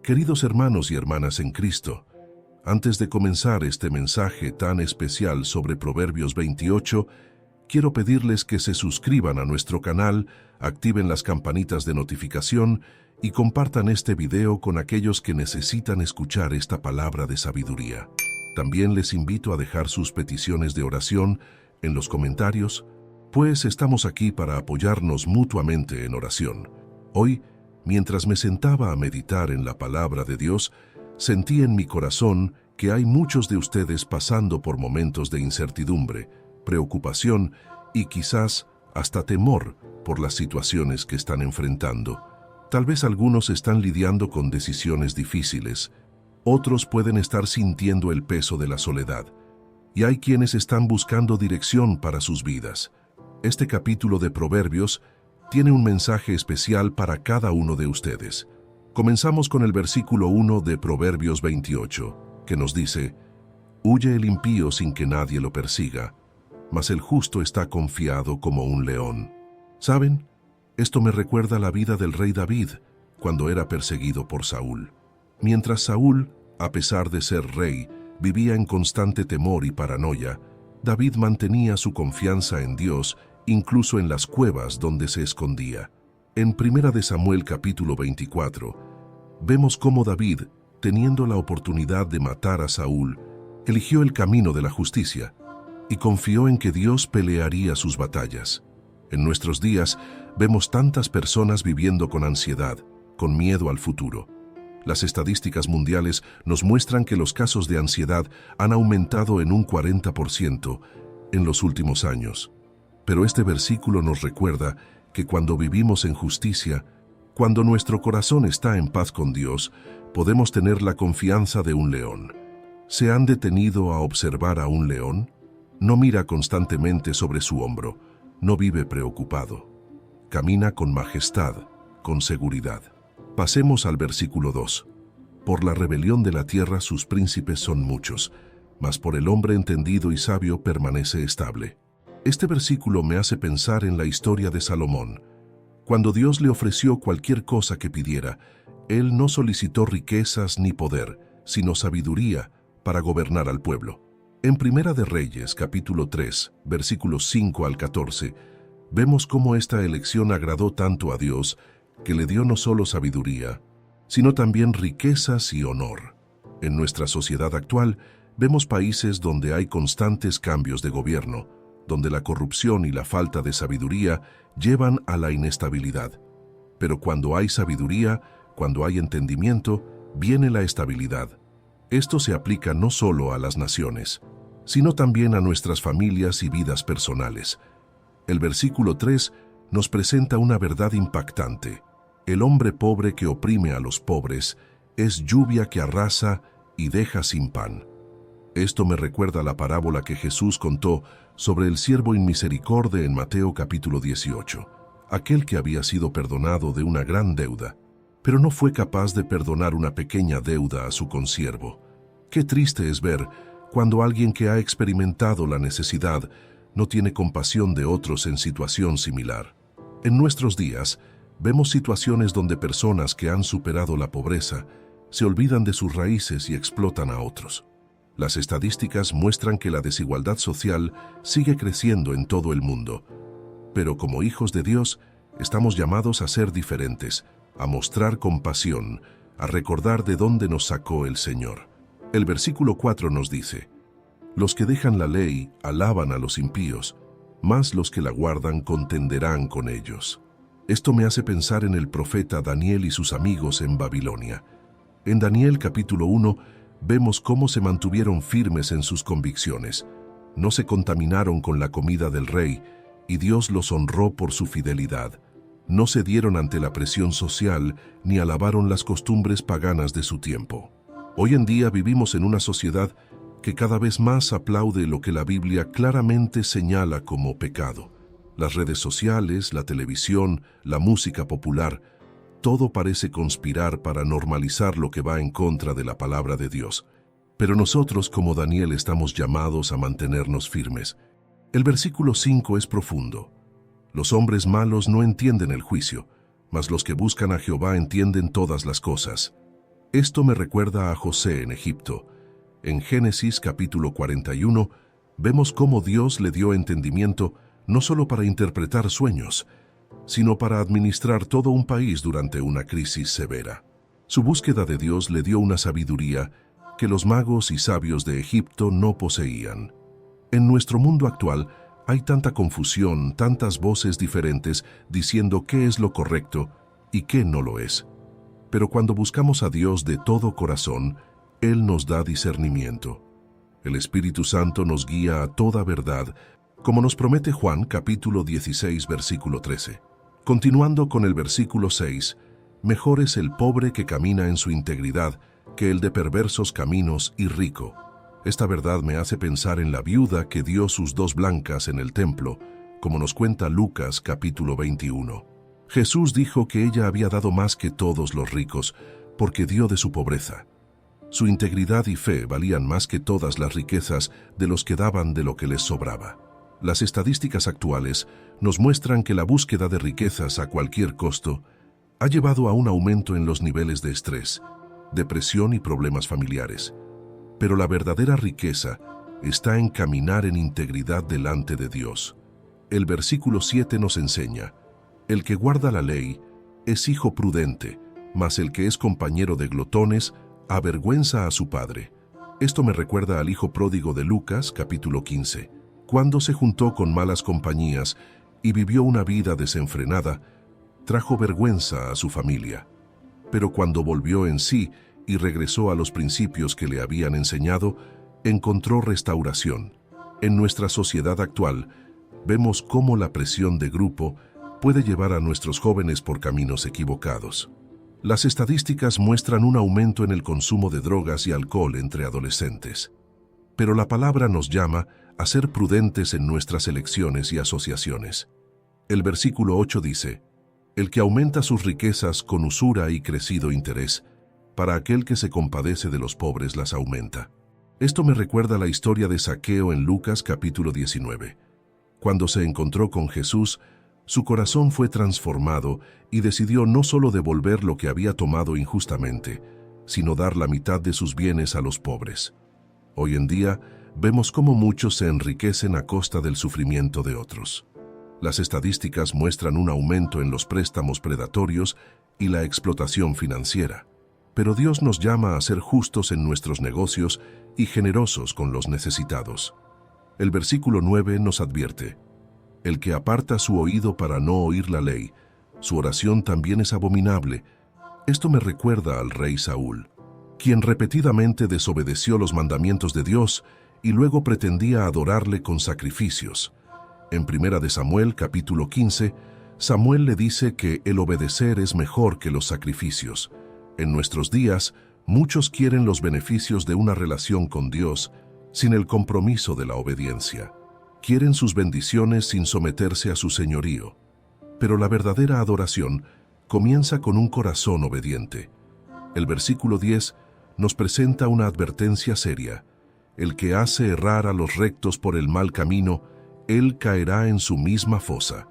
Queridos hermanos y hermanas en Cristo, antes de comenzar este mensaje tan especial sobre Proverbios 28, quiero pedirles que se suscriban a nuestro canal, activen las campanitas de notificación y compartan este video con aquellos que necesitan escuchar esta palabra de sabiduría. También les invito a dejar sus peticiones de oración en los comentarios, pues estamos aquí para apoyarnos mutuamente en oración. Hoy, mientras me sentaba a meditar en la palabra de Dios, sentí en mi corazón que hay muchos de ustedes pasando por momentos de incertidumbre, preocupación y quizás hasta temor por las situaciones que están enfrentando. Tal vez algunos están lidiando con decisiones difíciles, otros pueden estar sintiendo el peso de la soledad, y hay quienes están buscando dirección para sus vidas. Este capítulo de Proverbios tiene un mensaje especial para cada uno de ustedes. Comenzamos con el versículo 1 de Proverbios 28, que nos dice: «Huye el impío sin que nadie lo persiga, mas el justo está confiado como un león». ¿Saben? Esto me recuerda la vida del rey David, cuando era perseguido por Saúl. Mientras Saúl, a pesar de ser rey, vivía en constante temor y paranoia, David mantenía su confianza en Dios, incluso en las cuevas donde se escondía. En 1 Samuel capítulo 24, vemos cómo David, teniendo la oportunidad de matar a Saúl, eligió el camino de la justicia y confió en que Dios pelearía sus batallas. En nuestros días vemos tantas personas viviendo con ansiedad, con miedo al futuro. Las estadísticas mundiales nos muestran que los casos de ansiedad han aumentado en un 40% en los últimos años. Pero este versículo nos recuerda que cuando vivimos en justicia, cuando nuestro corazón está en paz con Dios, podemos tener la confianza de un león. ¿Se han detenido a observar a un león? No mira constantemente sobre su hombro, no vive preocupado. Camina con majestad, con seguridad. Pasemos al versículo 2. «Por la rebelión de la tierra sus príncipes son muchos, mas por el hombre entendido y sabio permanece estable». Este versículo me hace pensar en la historia de Salomón. Cuando Dios le ofreció cualquier cosa que pidiera, él no solicitó riquezas ni poder, sino sabiduría para gobernar al pueblo. En Primera de Reyes, capítulo 3, versículos 5 al 14, vemos cómo esta elección agradó tanto a Dios que le dio no solo sabiduría, sino también riquezas y honor. En nuestra sociedad actual, vemos países donde hay constantes cambios de gobierno, donde la corrupción y la falta de sabiduría llevan a la inestabilidad. Pero cuando hay sabiduría, cuando hay entendimiento, viene la estabilidad. Esto se aplica no solo a las naciones, sino también a nuestras familias y vidas personales. El versículo 3 nos presenta una verdad impactante. El hombre pobre que oprime a los pobres es lluvia que arrasa y deja sin pan. Esto me recuerda la parábola que Jesús contó sobre el siervo inmisericordia en Mateo capítulo 18, aquel que había sido perdonado de una gran deuda, pero no fue capaz de perdonar una pequeña deuda a su consiervo. Qué triste es ver cuando alguien que ha experimentado la necesidad no tiene compasión de otros en situación similar. En nuestros días, vemos situaciones donde personas que han superado la pobreza se olvidan de sus raíces y explotan a otros. Las estadísticas muestran que la desigualdad social sigue creciendo en todo el mundo. Pero como hijos de Dios, estamos llamados a ser diferentes, a mostrar compasión, a recordar de dónde nos sacó el Señor. El versículo 4 nos dice: «Los que dejan la ley alaban a los impíos, mas los que la guardan contenderán con ellos». Esto me hace pensar en el profeta Daniel y sus amigos en Babilonia. En Daniel capítulo 1, vemos cómo se mantuvieron firmes en sus convicciones. No se contaminaron con la comida del rey, y Dios los honró por su fidelidad. No cedieron ante la presión social, ni alabaron las costumbres paganas de su tiempo. Hoy en día vivimos en una sociedad que cada vez más aplaude lo que la Biblia claramente señala como pecado. Las redes sociales, la televisión, la música popular, todo parece conspirar para normalizar lo que va en contra de la palabra de Dios. Pero nosotros, como Daniel, estamos llamados a mantenernos firmes. El versículo 5 es profundo. Los hombres malos no entienden el juicio, mas los que buscan a Jehová entienden todas las cosas. Esto me recuerda a José en Egipto. En Génesis capítulo 41, vemos cómo Dios le dio entendimiento no solo para interpretar sueños, sino para administrar todo un país durante una crisis severa. Su búsqueda de Dios le dio una sabiduría que los magos y sabios de Egipto no poseían. En nuestro mundo actual hay tanta confusión, tantas voces diferentes diciendo qué es lo correcto y qué no lo es. Pero cuando buscamos a Dios de todo corazón, Él nos da discernimiento. El Espíritu Santo nos guía a toda verdad, como nos promete Juan capítulo 16, versículo 13. Continuando con el versículo 6, mejor es el pobre que camina en su integridad que el de perversos caminos y rico. Esta verdad me hace pensar en la viuda que dio sus 2 blancas en el templo, como nos cuenta Lucas capítulo 21. Jesús dijo que ella había dado más que todos los ricos, porque dio de su pobreza. Su integridad y fe valían más que todas las riquezas de los que daban de lo que les sobraba. Las estadísticas actuales nos muestran que la búsqueda de riquezas a cualquier costo ha llevado a un aumento en los niveles de estrés, depresión y problemas familiares. Pero la verdadera riqueza está en caminar en integridad delante de Dios. El versículo 7 nos enseña: el que guarda la ley es hijo prudente, mas el que es compañero de glotones avergüenza a su padre. Esto me recuerda al hijo pródigo de Lucas, capítulo 15. Cuando se juntó con malas compañías y vivió una vida desenfrenada, trajo vergüenza a su familia. Pero cuando volvió en sí y regresó a los principios que le habían enseñado, encontró restauración. En nuestra sociedad actual, vemos cómo la presión de grupo puede llevar a nuestros jóvenes por caminos equivocados. Las estadísticas muestran un aumento en el consumo de drogas y alcohol entre adolescentes. Pero la palabra nos llama a ser prudentes en nuestras elecciones y asociaciones. El versículo 8 dice: el que aumenta sus riquezas con usura y crecido interés, para aquel que se compadece de los pobres las aumenta. Esto me recuerda la historia de Zaqueo en Lucas capítulo 19. Cuando se encontró con Jesús, su corazón fue transformado y decidió no solo devolver lo que había tomado injustamente, sino dar la mitad de sus bienes a los pobres. Hoy en día, vemos cómo muchos se enriquecen a costa del sufrimiento de otros. Las estadísticas muestran un aumento en los préstamos predatorios y la explotación financiera. Pero Dios nos llama a ser justos en nuestros negocios y generosos con los necesitados. El versículo 9 nos advierte: el que aparta su oído para no oír la ley, su oración también es abominable. Esto me recuerda al rey Saúl, quien repetidamente desobedeció los mandamientos de Dios y luego pretendía adorarle con sacrificios. En 1 de Samuel, capítulo 15, Samuel le dice que el obedecer es mejor que los sacrificios. En nuestros días, muchos quieren los beneficios de una relación con Dios sin el compromiso de la obediencia. Quieren sus bendiciones sin someterse a su señorío. Pero la verdadera adoración comienza con un corazón obediente. El versículo 10 nos presenta una advertencia seria: el que hace errar a los rectos por el mal camino, él caerá en su misma fosa,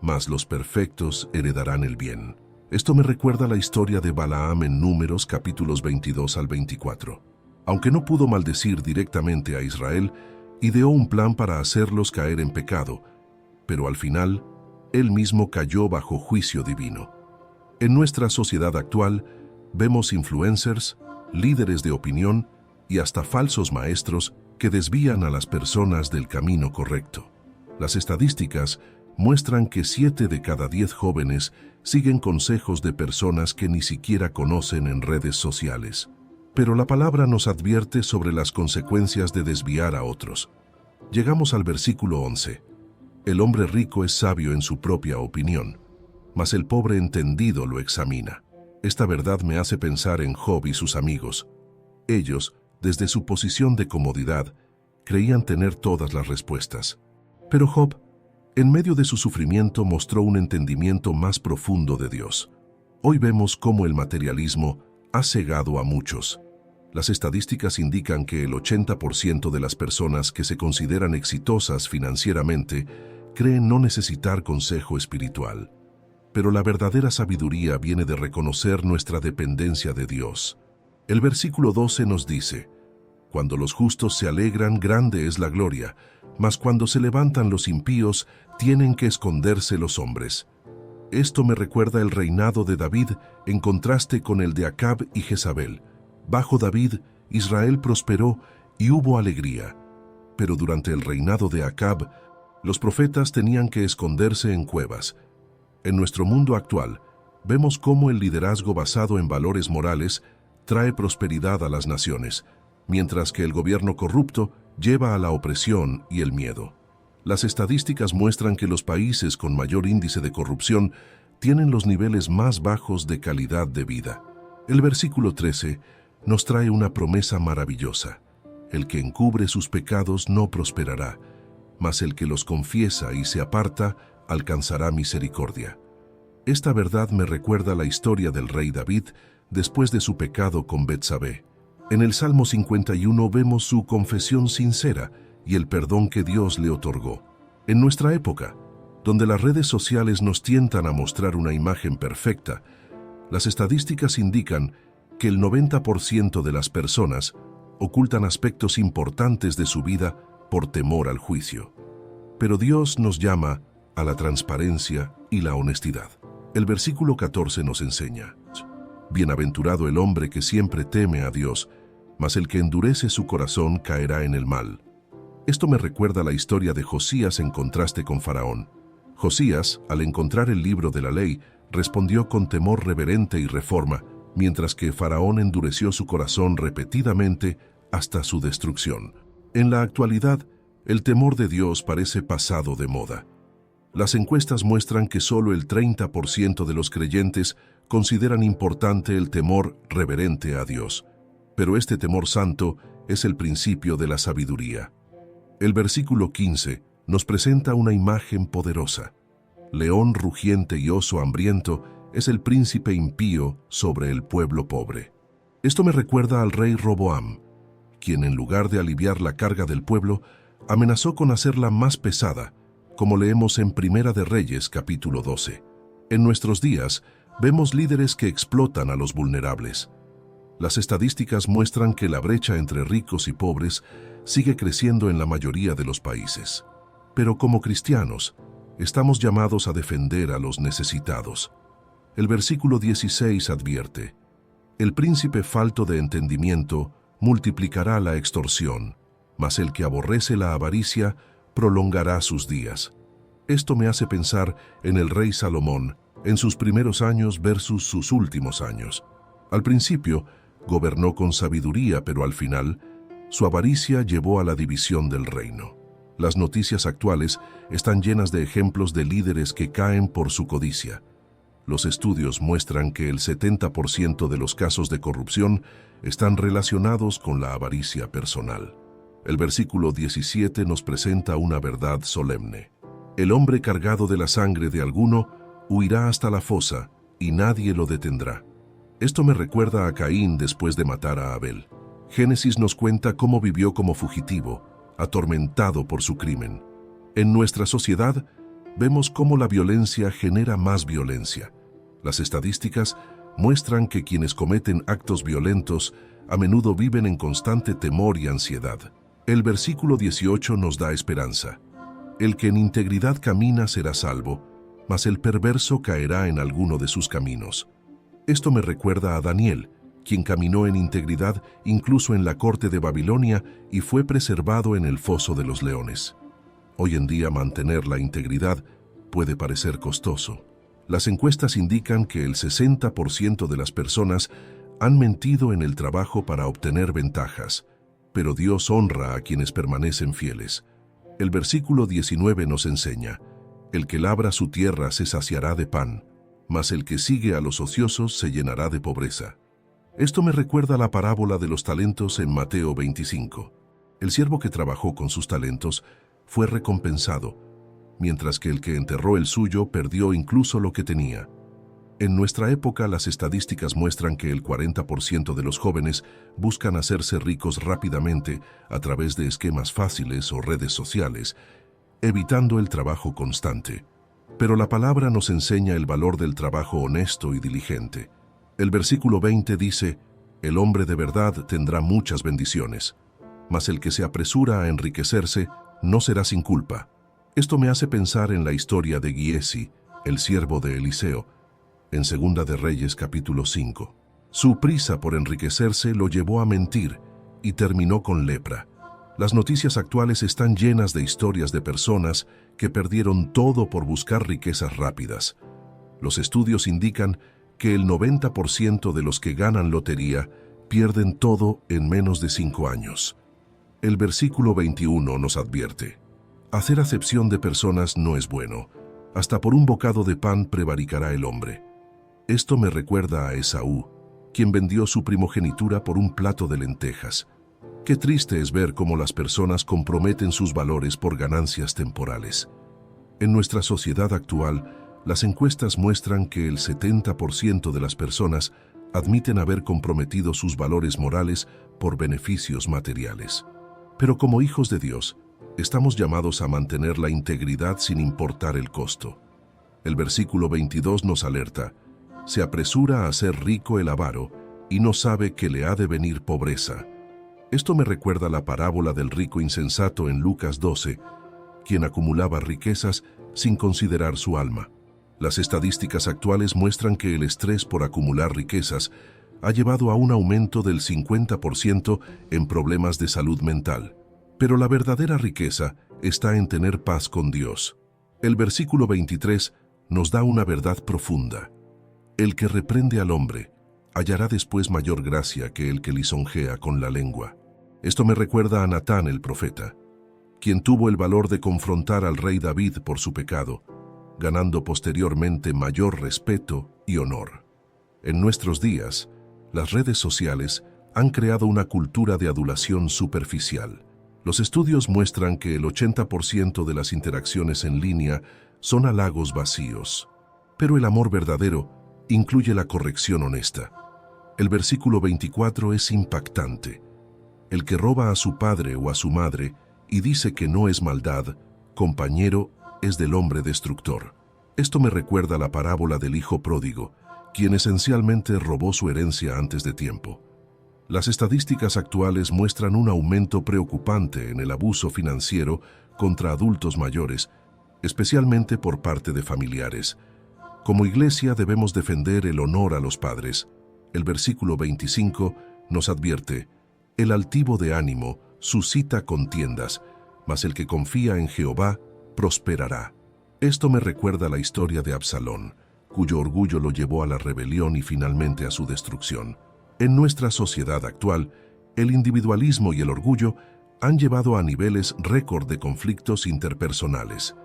mas los perfectos heredarán el bien. Esto me recuerda la historia de Balaam en Números capítulos 22 al 24. Aunque no pudo maldecir directamente a Israel, ideó un plan para hacerlos caer en pecado, pero al final, él mismo cayó bajo juicio divino. En nuestra sociedad actual, vemos influencers, líderes de opinión y hasta falsos maestros que desvían a las personas del camino correcto. Las estadísticas muestran que 7 de cada 10 jóvenes siguen consejos de personas que ni siquiera conocen en redes sociales. Pero la palabra nos advierte sobre las consecuencias de desviar a otros. Llegamos al versículo 11. El hombre rico es sabio en su propia opinión, mas el pobre entendido lo examina. Esta verdad me hace pensar en Job y sus amigos. Ellos, desde su posición de comodidad, creían tener todas las respuestas. Pero Job, en medio de su sufrimiento, mostró un entendimiento más profundo de Dios. Hoy vemos cómo el materialismo ha cegado a muchos. Las estadísticas indican que el 80% de las personas que se consideran exitosas financieramente creen no necesitar consejo espiritual. Pero la verdadera sabiduría viene de reconocer nuestra dependencia de Dios. El versículo 12 nos dice: Cuando los justos se alegran, grande es la gloria, mas cuando se levantan los impíos, tienen que esconderse los hombres. Esto me recuerda el reinado de David en contraste con el de Acab y Jezabel. Bajo David, Israel prosperó y hubo alegría. Pero durante el reinado de Acab, los profetas tenían que esconderse en cuevas. En nuestro mundo actual, vemos cómo el liderazgo basado en valores morales trae prosperidad a las naciones, mientras que el gobierno corrupto lleva a la opresión y el miedo. Las estadísticas muestran que los países con mayor índice de corrupción tienen los niveles más bajos de calidad de vida. El versículo 13 nos trae una promesa maravillosa: el que encubre sus pecados no prosperará, mas el que los confiesa y se aparta alcanzará misericordia. Esta verdad me recuerda la historia del rey David después de su pecado con Betsabé. En el Salmo 51 vemos su confesión sincera y el perdón que Dios le otorgó. En nuestra época, donde las redes sociales nos tientan a mostrar una imagen perfecta, las estadísticas indican que el 90% de las personas ocultan aspectos importantes de su vida por temor al juicio. Pero Dios nos llama a la transparencia y la honestidad. El versículo 14 nos enseña: Bienaventurado el hombre que siempre teme a Dios, mas el que endurece su corazón caerá en el mal. Esto me recuerda la historia de Josías en contraste con Faraón. Josías, al encontrar el libro de la ley, respondió con temor reverente y reforma, mientras que Faraón endureció su corazón repetidamente hasta su destrucción. En la actualidad, el temor de Dios parece pasado de moda. Las encuestas muestran que solo el 30% de los creyentes consideran importante el temor reverente a Dios. Pero este temor santo es el principio de la sabiduría. El versículo 15 nos presenta una imagen poderosa. León rugiente y oso hambriento es el príncipe impío sobre el pueblo pobre. Esto me recuerda al rey Roboam, quien en lugar de aliviar la carga del pueblo, amenazó con hacerla más pesada, como leemos en Primera de Reyes, capítulo 12. En nuestros días, vemos líderes que explotan a los vulnerables. Las estadísticas muestran que la brecha entre ricos y pobres sigue creciendo en la mayoría de los países. Pero como cristianos, estamos llamados a defender a los necesitados. El versículo 16 advierte: El príncipe falto de entendimiento multiplicará la extorsión, mas el que aborrece la avaricia prolongará sus días. Esto me hace pensar en el rey Salomón, en sus primeros años versus sus últimos años. Al principio, gobernó con sabiduría, pero al final, su avaricia llevó a la división del reino. Las noticias actuales están llenas de ejemplos de líderes que caen por su codicia. Los estudios muestran que el 70% de los casos de corrupción están relacionados con la avaricia personal. El versículo 17 nos presenta una verdad solemne: El hombre cargado de la sangre de alguno huirá hasta la fosa, y nadie lo detendrá. Esto me recuerda a Caín después de matar a Abel. Génesis nos cuenta cómo vivió como fugitivo, atormentado por su crimen. En nuestra sociedad, vemos cómo la violencia genera más violencia. Las estadísticas muestran que quienes cometen actos violentos a menudo viven en constante temor y ansiedad. El versículo 18 nos da esperanza: El que en integridad camina será salvo, mas el perverso caerá en alguno de sus caminos. Esto me recuerda a Daniel, quien caminó en integridad incluso en la corte de Babilonia y fue preservado en el foso de los leones. Hoy en día mantener la integridad puede parecer costoso. Las encuestas indican que el 60% de las personas han mentido en el trabajo para obtener ventajas, pero Dios honra a quienes permanecen fieles. El versículo 19 nos enseña: El que labra su tierra se saciará de pan, mas el que sigue a los ociosos se llenará de pobreza. Esto me recuerda la parábola de los talentos en Mateo 25. El siervo que trabajó con sus talentos fue recompensado, mientras que el que enterró el suyo perdió incluso lo que tenía. En nuestra época, las estadísticas muestran que el 40% de los jóvenes buscan hacerse ricos rápidamente a través de esquemas fáciles o redes sociales, evitando el trabajo constante. Pero la palabra nos enseña el valor del trabajo honesto y diligente. El versículo 20 dice: el hombre de verdad tendrá muchas bendiciones, mas el que se apresura a enriquecerse no será sin culpa. Esto me hace pensar en la historia de Giezi, el siervo de Eliseo, en Segunda de Reyes capítulo 5. Su prisa por enriquecerse lo llevó a mentir y terminó con lepra. Las noticias actuales están llenas de historias de personas que perdieron todo por buscar riquezas rápidas. Los estudios indican que el 90% de los que ganan lotería pierden todo en menos de 5 años. El versículo 21 nos advierte: hacer acepción de personas no es bueno. Hasta por un bocado de pan prevaricará el hombre. Esto me recuerda a Esaú, quien vendió su primogenitura por un plato de lentejas. Qué triste es ver cómo las personas comprometen sus valores por ganancias temporales. En nuestra sociedad actual, las encuestas muestran que el 70% de las personas admiten haber comprometido sus valores morales por beneficios materiales. Pero como hijos de Dios, estamos llamados a mantener la integridad sin importar el costo. El versículo 22 nos alerta: se apresura a hacer rico el avaro y no sabe que le ha de venir pobreza. Esto me recuerda la parábola del rico insensato en Lucas 12, quien acumulaba riquezas sin considerar su alma. Las estadísticas actuales muestran que el estrés por acumular riquezas ha llevado a un aumento del 50% en problemas de salud mental. Pero la verdadera riqueza está en tener paz con Dios. El versículo 23 nos da una verdad profunda: el que reprende al hombre hallará después mayor gracia que el que lisonjea con la lengua. Esto me recuerda a Natán el profeta, quien tuvo el valor de confrontar al rey David por su pecado, ganando posteriormente mayor respeto y honor. En nuestros días, las redes sociales han creado una cultura de adulación superficial. Los estudios muestran que el 80% de las interacciones en línea son halagos vacíos. Pero el amor verdadero incluye la corrección honesta. El versículo 24 es impactante: el que roba a su padre o a su madre y dice que no es maldad, compañero es del hombre destructor. Esto me recuerda la parábola del hijo pródigo, quien esencialmente robó su herencia antes de tiempo. Las estadísticas actuales muestran un aumento preocupante en el abuso financiero contra adultos mayores, especialmente por parte de familiares. Como iglesia debemos defender el honor a los padres. El versículo 25 nos advierte: el altivo de ánimo suscita contiendas, mas el que confía en Jehová prosperará. Esto me recuerda la historia de Absalón, cuyo orgullo lo llevó a la rebelión y finalmente a su destrucción. En nuestra sociedad actual, el individualismo y el orgullo han llevado a niveles récord de conflictos interpersonales.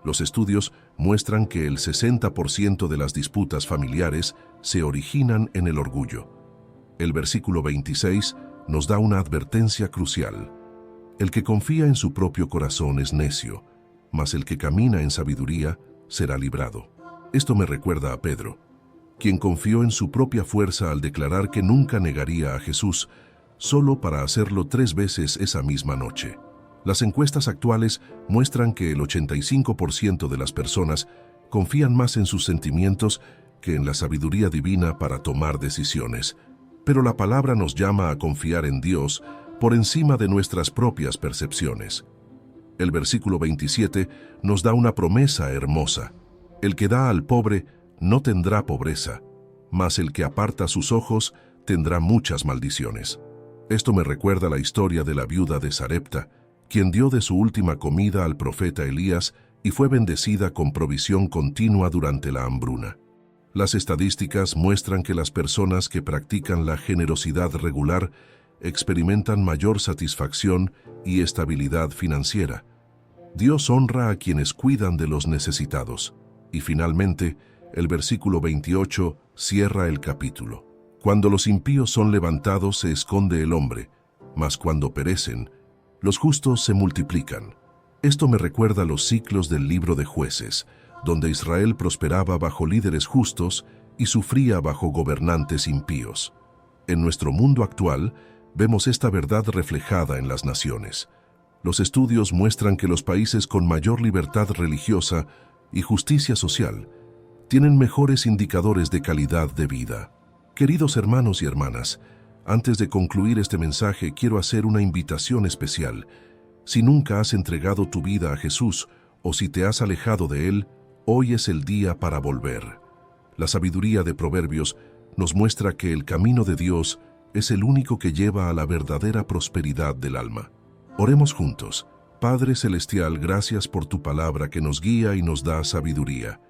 Los estudios muestran que el 60% de las disputas familiares se originan en el orgullo. El versículo 26 nos da una advertencia crucial: el que confía en su propio corazón es necio, mas el que camina en sabiduría será librado. Esto me recuerda a Pedro, quien confió en su propia fuerza al declarar que nunca negaría a Jesús, solo para hacerlo 3 veces esa misma noche. Las encuestas actuales muestran que el 85% de las personas confían más en sus sentimientos que en la sabiduría divina para tomar decisiones. Pero la palabra nos llama a confiar en Dios por encima de nuestras propias percepciones. El versículo 27 nos da una promesa hermosa: el que da al pobre no tendrá pobreza, mas el que aparta sus ojos tendrá muchas maldiciones. Esto me recuerda la historia de la viuda de Sarepta, quien dio de su última comida al profeta Elías y fue bendecida con provisión continua durante la hambruna. Las estadísticas muestran que las personas que practican la generosidad regular experimentan mayor satisfacción y estabilidad financiera. Dios honra a quienes cuidan de los necesitados. Y finalmente, el versículo 28 cierra el capítulo: cuando los impíos son levantados se esconde el hombre, mas cuando perecen, los justos se multiplican. Esto me recuerda los ciclos del libro de Jueces, donde Israel prosperaba bajo líderes justos y sufría bajo gobernantes impíos. En nuestro mundo actual, vemos esta verdad reflejada en las naciones. Los estudios muestran que los países con mayor libertad religiosa y justicia social tienen mejores indicadores de calidad de vida. Queridos hermanos y hermanas, Antes de concluir este mensaje, quiero hacer una invitación especial. Si nunca has entregado tu vida a Jesús o si te has alejado de Él, hoy es el día para volver. La sabiduría de Proverbios nos muestra que el camino de Dios es el único que lleva a la verdadera prosperidad del alma. Oremos juntos. Padre Celestial, gracias por tu palabra que nos guía y nos da sabiduría.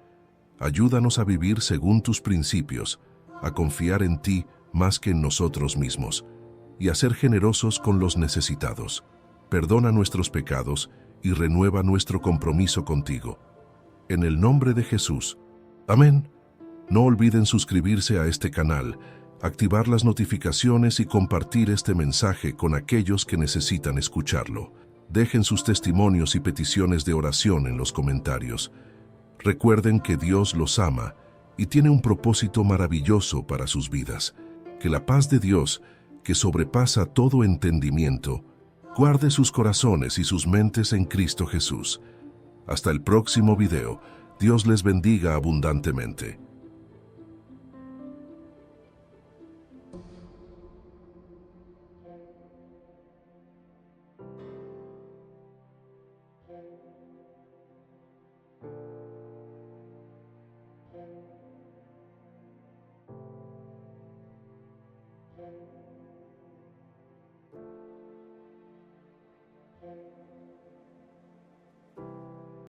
Ayúdanos a vivir según tus principios, a confiar en ti más que en nosotros mismos, y a ser generosos con los necesitados. Perdona nuestros pecados y renueva nuestro compromiso contigo. En el nombre de Jesús. Amén. No olviden suscribirse a este canal, activar las notificaciones y compartir este mensaje con aquellos que necesitan escucharlo. Dejen sus testimonios y peticiones de oración en los comentarios. Recuerden que Dios los ama y tiene un propósito maravilloso para sus vidas. Que la paz de Dios, que sobrepasa todo entendimiento, guarde sus corazones y sus mentes en Cristo Jesús. Hasta el próximo video. Dios les bendiga abundantemente.